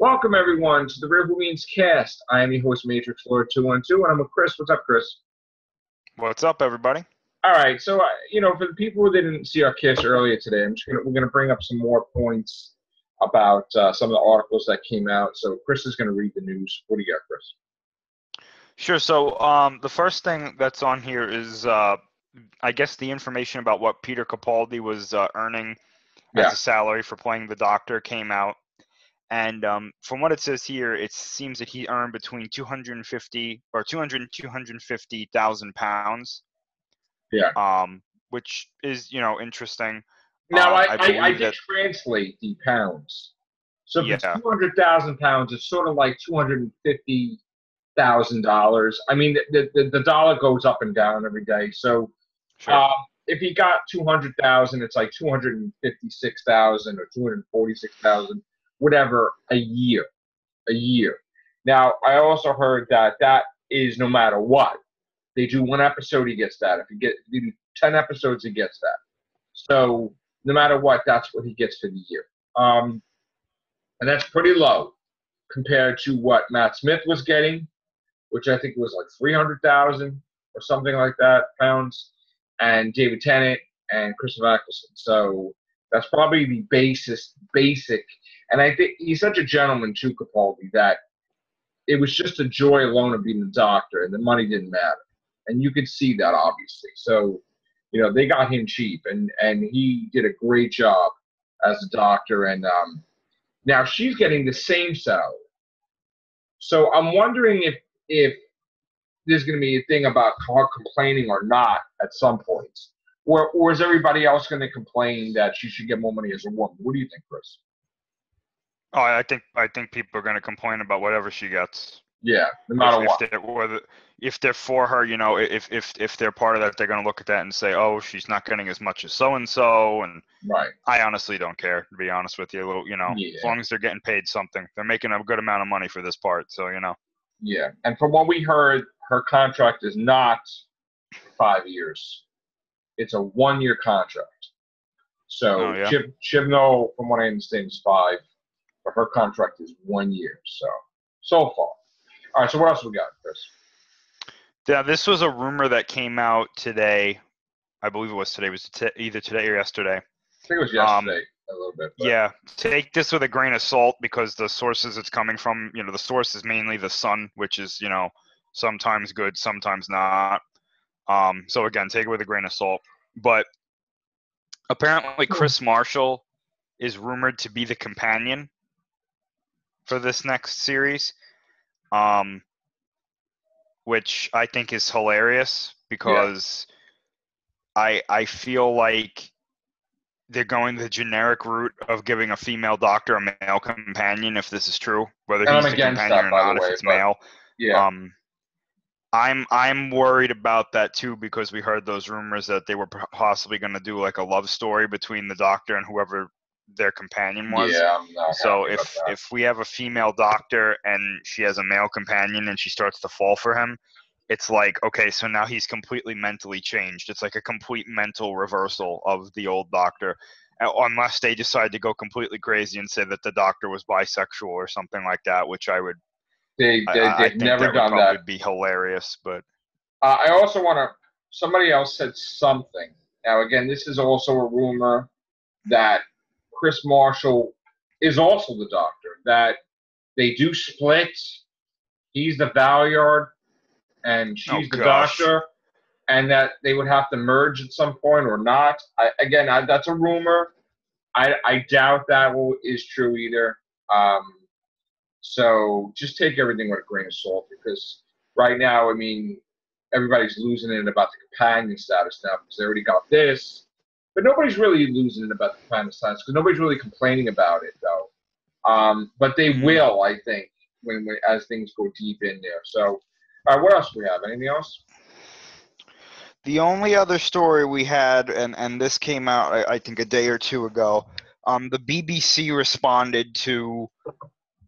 Welcome, everyone, to the Whovians cast. I am your host, Matrixlord212, and I'm with Chris. What's up, Chris? What's up, everybody? All right, so, for the people who didn't see our cast earlier today, we're going to bring up some more points about some of the articles that came out. So Chris is going to read the news. What do you got, Chris? Sure. So the first thing that's on here is, I guess, the information about what Peter Capaldi was earning as a salary for playing the Doctor came out. And from what it says here, it seems that he earned between 250 or 200 and 250,000 pounds. Yeah. Which is, interesting. Now, I believe did that translate the pounds. So if it's yeah. 200,000 pounds, it's sort of like $250,000. I mean, the dollar goes up and down every day. So Sure. if he got 200,000, it's like 256,000 or 246,000, whatever, a year. Now, I also heard that is no matter what. They do one episode, he gets that. If you do 10 episodes, he gets that. So no matter what, that's what he gets for the year. And that's pretty low compared to what Matt Smith was getting, which I think was like 300,000 or something like that pounds, and David Tennant and Christopher Eccleston. So that's probably the basic. And I think he's such a gentleman too, Capaldi, that it was just a joy alone of being the Doctor, and the money didn't matter. And you could see that, obviously. So, they got him cheap, and he did a great job as a Doctor. And now she's getting the same salary. So I'm wondering if there's going to be a thing about her complaining or not at some point. Or is everybody else going to complain that she should get more money as a woman? What do you think, Chris? Oh, I think people are going to complain about whatever she gets. Yeah, no matter what. If they're for her, if they're part of that, they're going to look at that and say, "Oh, she's not getting as much as so and so." And right. I honestly don't care, to be honest with you. As long as they're getting paid something, they're making a good amount of money for this part. So Yeah, and from what we heard, her contract is not 5 years; it's a 1-year contract. So Chibnall, from what I understand, is 5, but her contract is 1 year. So far. All right, so what else we got, Chris? Yeah, this was a rumor that came out today. I believe it was today. It was either today or yesterday. I think it was yesterday a little bit. But. Yeah, take this with a grain of salt because the sources it's coming from, the source is mainly the Sun, which is, sometimes good, sometimes not. So again, take it with a grain of salt. But apparently Chris Marshall is rumored to be the companion for this next series. Which I think is hilarious because I feel like they're going the generic route of giving a female Doctor a male companion, if this is true, whether he's the companion or not, if it's male. Yeah. I'm worried about that too because we heard those rumors that they were possibly going to do like a love story between the Doctor and whoever their companion was. Yeah, I'm not so if we have a female Doctor and she has a male companion and she starts to fall for him, it's like, okay, so now he's completely mentally changed. It's like a complete mental reversal of the old Doctor, unless they decide to go completely crazy and say that the Doctor was bisexual or something like that, which I would. They've never done that. Would probably be hilarious, but I also want to. Somebody else said something. Now, again, this is also a rumor that Chris Marshall is also the Doctor. That they do split. He's the Valyard, and she's the Doctor, and that they would have to merge at some point or not. That's a rumor. I doubt that is true either. So just take everything with a grain of salt because right now, I mean, everybody's losing it about the companion status now because they already got this. But nobody's really losing it about the companion status because nobody's really complaining about it, though. But they will, I think, when as things go deep in there. So, what else do we have? Anything else? The only other story we had, and this came out, I think, a day or two ago, the BBC responded to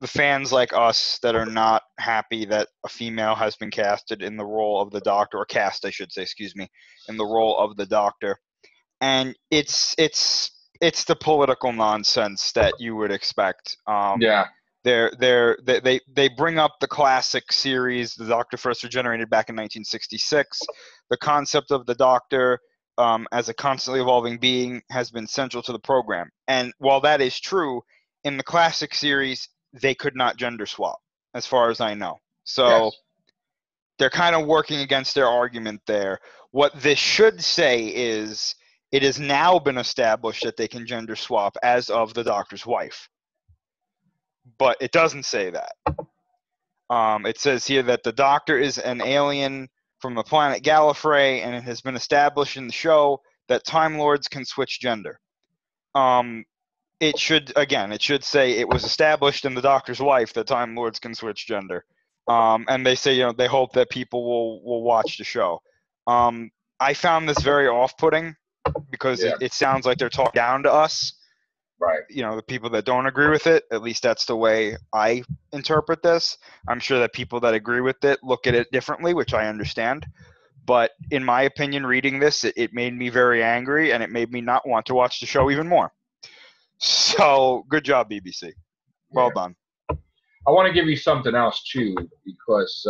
the fans like us that are not happy that a female has been casted in the role of the Doctor, or cast, I should say, in the role of the Doctor. And it's the political nonsense that you would expect. They bring up the classic series, The Doctor First Regenerated, back in 1966. The concept of the Doctor as a constantly evolving being has been central to the program. And while that is true, in the classic series, they could not gender swap, as far as I know. So Yes. they're kind of working against their argument there. What this should say is it has now been established that they can gender swap as of the Doctor's wife. But it doesn't say that. It says here that the Doctor is an alien from the planet Gallifrey, and it has been established in the show that Time Lords can switch gender. It should say it was established in the Doctor's wife that Time Lords can switch gender. And they say, they hope that people will watch the show. I found this very off-putting because it sounds like they're talking down to us. Right. The people that don't agree with it, at least that's the way I interpret this. I'm sure that people that agree with it look at it differently, which I understand. But in my opinion, reading this, it made me very angry, and it made me not want to watch the show even more. So, good job, BBC. Well done. I want to give you something else, too, because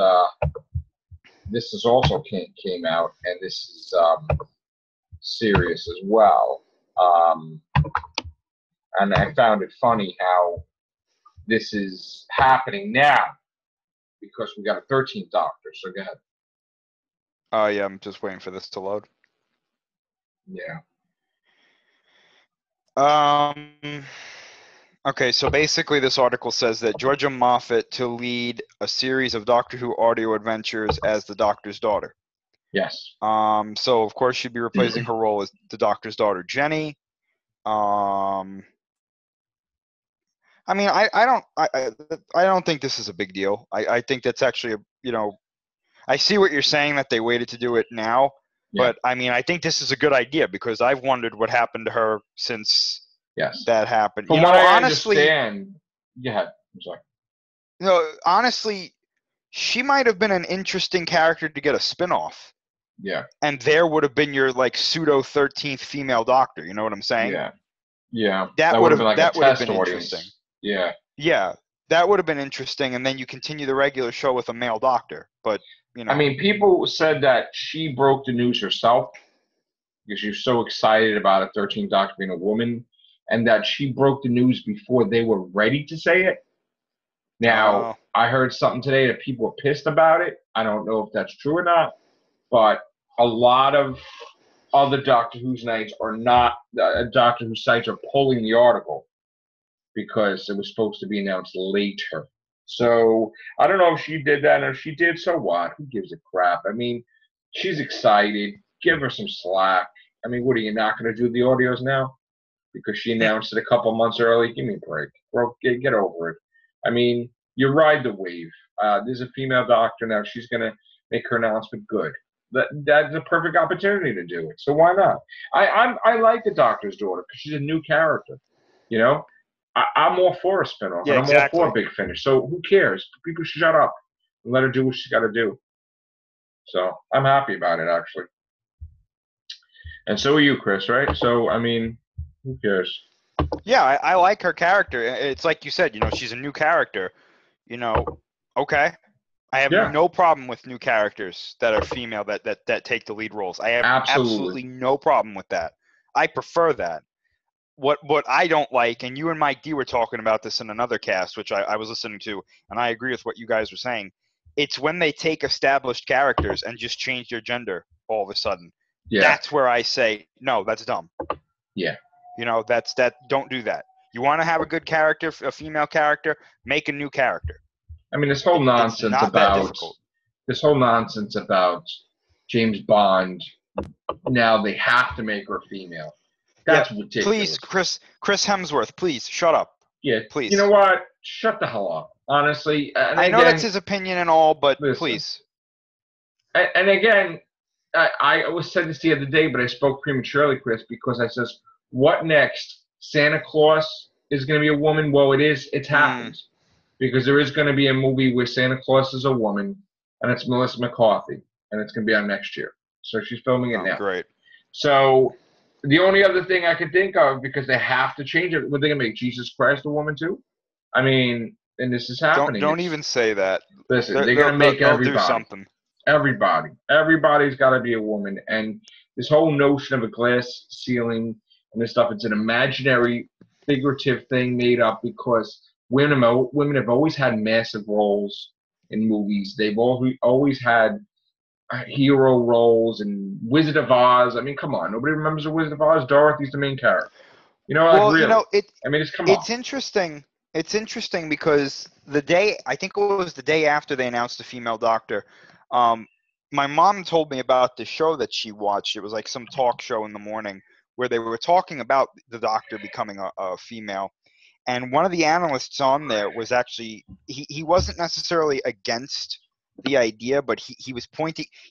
this is also came out, and this is serious as well. And I found it funny how this is happening now because we got a 13th Doctor. So go ahead. Oh, yeah, I'm just waiting for this to load. Yeah. Okay, so basically this article says that Georgia Moffat to lead a series of Doctor Who audio adventures as the Doctor's daughter. Yes. So, of course, she'd be replacing her role as the Doctor's daughter, Jenny. I mean, I don't think this is a big deal. I think that's actually I see what you're saying that they waited to do it now, but I mean, I think this is a good idea because I've wondered what happened to her since that happened. From what I understand, I'm sorry. Honestly, she might have been an interesting character to get a spin-off. Yeah. And there would have been your pseudo 13th female Doctor. You know what I'm saying? Yeah. Yeah. That would have been interesting. Yeah. Yeah, that would have been interesting, and then you continue the regular show with a male Doctor. But I mean, people said that she broke the news herself because she was so excited about a 13th Doctor being a woman, and that she broke the news before they were ready to say it. Now, I heard something today that people were pissed about it. I don't know if that's true or not, but a lot of other Doctor Who's nights are not. Doctor Who sites are pulling the article because it was supposed to be announced later. So I don't know if she did that, or if she did, so what? Who gives a crap? I mean, she's excited. Give her some slack. I mean, what are you not going to do the audios now? Because she announced it a couple months early. Give me a break. Bro, get over it. I mean, you ride the wave. There's a female Doctor now. She's going to make her announcement good. That's a perfect opportunity to do it. So why not? I like the Doctor's daughter because she's a new character. I'm all for a spinoff, and I'm all for a big finish. So who cares? People should shut up and let her do what she's got to do. So I'm happy about it, actually. And so are you, Chris, right? So, I mean, who cares? Yeah, I like her character. It's like you said, she's a new character. Okay. I have no problem with new characters that are female that take the lead roles. I have absolutely no problem with that. I prefer that. What I don't like, and you and Mike D were talking about this in another cast, which I was listening to, and I agree with what you guys were saying. It's when they take established characters and just change their gender all of a sudden. Yeah. That's where I say, no, that's dumb. Yeah. Don't do that. You want to have a good character, a female character, make a new character. I mean, this whole nonsense about James Bond, now they have to make her female. That's ridiculous. Please, Chris Hemsworth, please, shut up. Yeah, please. You know what? Shut the hell up, honestly. I know that's his opinion and all, but please. And again, I was said this the other day, but I spoke prematurely, Chris, because I says, what next? Santa Claus is going to be a woman? Well, it's happened. Because there is going to be a movie where Santa Claus is a woman, and it's Melissa McCarthy, and it's going to be out next year. So she's filming it now. Great. So the only other thing I could think of, because they have to change it, were they going to make Jesus Christ a woman too? I mean, and this is happening. Don't even say that. Listen, they're gonna make They'll do everybody. something. Everybody's got to be a woman, and this whole notion of a glass ceiling and this stuff, it's an imaginary, figurative thing made up because women have always had massive roles in movies. They've always had hero roles and Wizard of Oz. I mean, come on, nobody remembers the Wizard of Oz. Dorothy's the main character. Like Well, really. I mean, come on. It's interesting. It's interesting because I think it was the day after they announced the female doctor, my mom told me about the show that she watched. It was like some talk show in the morning where they were talking about the doctor becoming a female. And one of the analysts on there was actually, he wasn't necessarily against the idea, but he was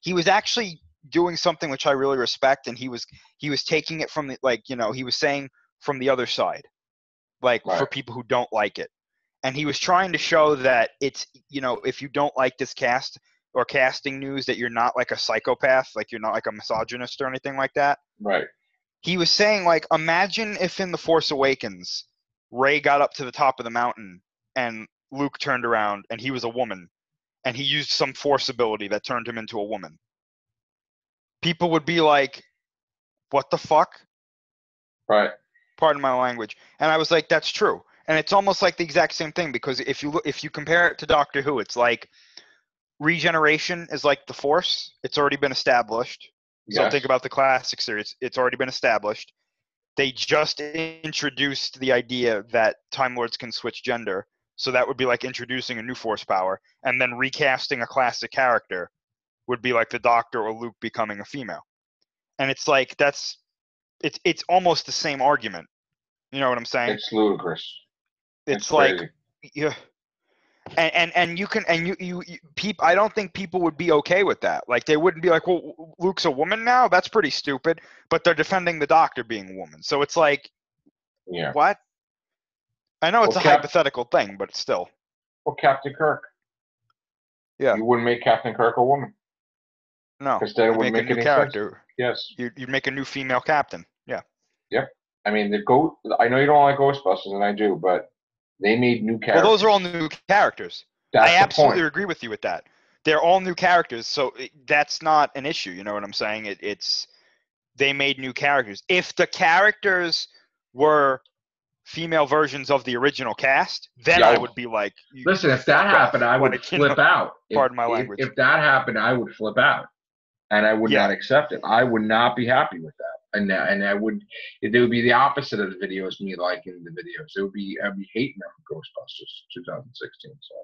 he was actually doing something which I really respect, and he was taking it from he was saying from the other side, like Right. for people who don't like it. And he was trying to show that it's, if you don't like this cast or casting news, that you're not like a psychopath, like you're not like a misogynist or anything like that. Right. He was saying, like, imagine if in The Force Awakens, Rey got up to the top of the mountain and Luke turned around and he was a woman and he used some force ability that turned him into a woman. People would be like, what the fuck? Right. Pardon my language. And I was like, that's true. And it's almost like the exact same thing, because if you compare it to Doctor Who, it's like regeneration is like the Force. It's already been established. So Yes. think about the classic series. It's already been established. They just introduced the idea that Time Lords can switch gender. So that would be like introducing a new force power. And then recasting a classic character would be like the Doctor or Luke becoming a female. And it's like, it's almost the same argument. You know what I'm saying? It's ludicrous. It's like, yeah. And you can, and you people, I don't think people would be okay with that. Like, they wouldn't be like, well, Luke's a woman now? That's pretty stupid. But they're defending the Doctor being a woman. So it's like, yeah. What? I know it's a hypothetical thing, but still. Well, Captain Kirk. Yeah. You wouldn't make Captain Kirk a woman. No. Because then it wouldn't make a new any character. Sense. Yes. You'd make a new female captain. Yeah. Yep. I mean, I know you don't like Ghostbusters, and I do, but they made new characters. Well, those are all new characters. I absolutely agree with you with that. They're all new characters, so that's not an issue. You know what I'm saying? They made new characters. If the characters were female versions of the original cast, then I would be like, listen, if that happened, I would flip out. Pardon my language. If that happened, I would flip out, and I would not accept it. I would not be happy with that. And I would, it would be the opposite of the videos, me liking the videos. I'd be hating them Ghostbusters 2016. So,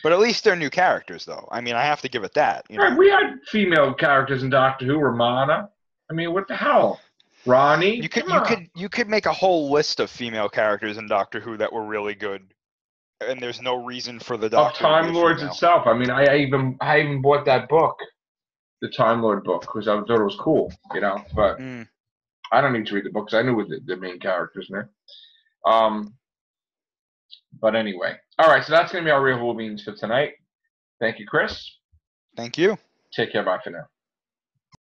but at least they're new characters, though. I mean, I have to give it that. Right, we had female characters in Doctor Who, Romana. I mean, what the hell, Ronnie? You could make a whole list of female characters in Doctor Who that were really good, and there's no reason for the Doctor. Of Time Lords itself. I mean, I even bought that book. The Time Lord book, because I thought it was cool, but I don't need to read the books. I knew the main characters in there. But anyway. All right, so that's going to be our Real Whovians for tonight. Thank you, Chris. Thank you. Take care. Bye for now.